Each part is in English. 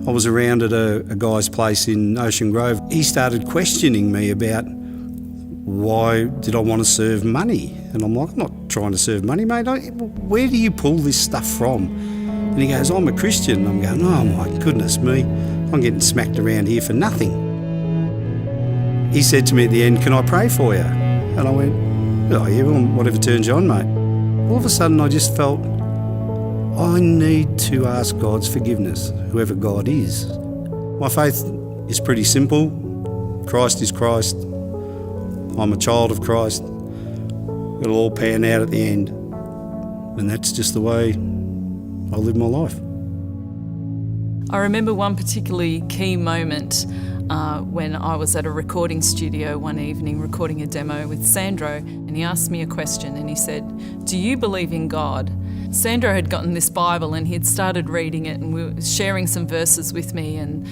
I was around at a guy's place in Ocean Grove. He started questioning me about why did I want to serve money? And I'm like, I'm not trying to serve money, mate. Where do you pull this stuff from? And he goes, I'm a Christian. And I'm going, oh my goodness me, I'm getting smacked around here for nothing. He said to me at the end, can I pray for you? And I went, oh yeah, well, whatever turns you on, mate. All of a sudden I just felt, I need to ask God's forgiveness, whoever God is. My faith is pretty simple. Christ is Christ. I'm a child of Christ. It'll all pan out at the end. And that's just the way I live my life. I remember one particularly key moment when I was at a recording studio one evening recording a demo with Sandro, and he asked me a question and he said, do you believe in God? Sandro had gotten this Bible and he had started reading it and we were sharing some verses with me, and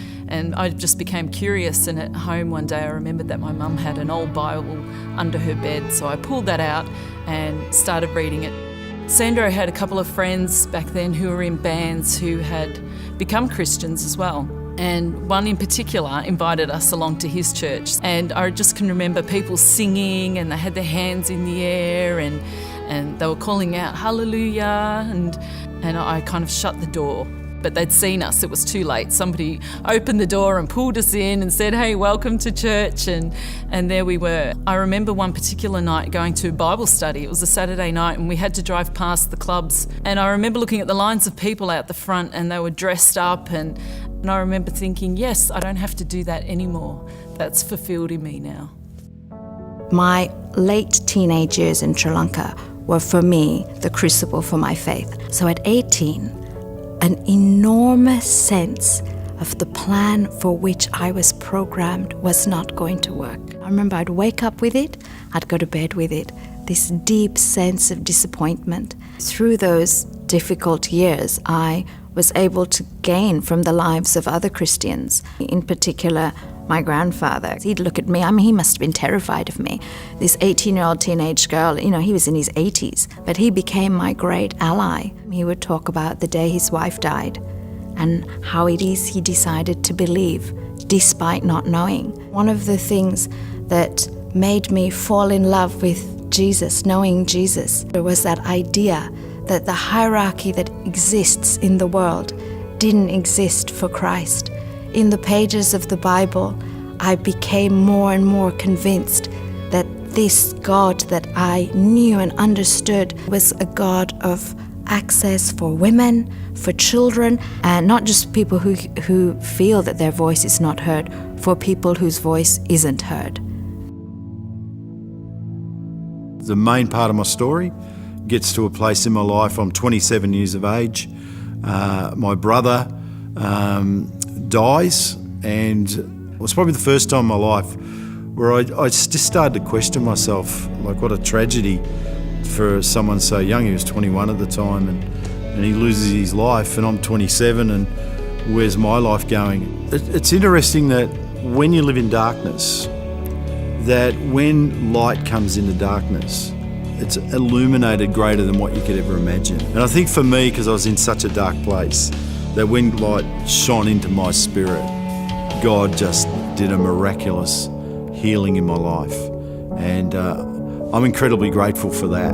I just became curious. And at home one day I remembered that my mum had an old Bible under her bed, so I pulled that out and started reading it. Sandro had a couple of friends back then who were in bands who had become Christians as well. And one in particular invited us along to his church. And I just can remember people singing and they had their hands in the air and they were calling out, hallelujah, and I kind of shut the door. But they'd seen us, it was too late. Somebody opened the door and pulled us in and said, hey, welcome to church, and there we were. I remember one particular night going to Bible study. It was a Saturday night and we had to drive past the clubs. And I remember looking at the lines of people out the front and they were dressed up, and I remember thinking, yes, I don't have to do that anymore. That's fulfilled in me now. My late teenage years in Sri Lanka were for me the crucible for my faith. So at 18, an enormous sense of the plan for which I was programmed was not going to work. I remember I'd wake up with it, I'd go to bed with it, this deep sense of disappointment. Through those difficult years, I was able to gain from the lives of other Christians, in particular my grandfather. He'd look at me, he must have been terrified of me. This 18-year-old teenage girl, he was in his 80s, but he became my great ally. He would talk about the day his wife died and how it is he decided to believe despite not knowing. One of the things that made me fall in love with Jesus, knowing Jesus, was that idea that the hierarchy that exists in the world didn't exist for Christ. In the pages of the Bible, I became more and more convinced that this God that I knew and understood was a God of access for women, for children, and not just people who feel that their voice is not heard, for people whose voice isn't heard. The main part of my story gets to a place in my life. I'm 27 years of age. My brother dies, and it was probably the first time in my life where I just started to question myself, like what a tragedy for someone so young. He was 21 at the time, and he loses his life, and I'm 27, and where's my life going? It's interesting that when you live in darkness, that when light comes into darkness, it's illuminated greater than what you could ever imagine. And I think for me, because I was in such a dark place, that when light shone into my spirit, God just did a miraculous healing in my life. And I'm incredibly grateful for that.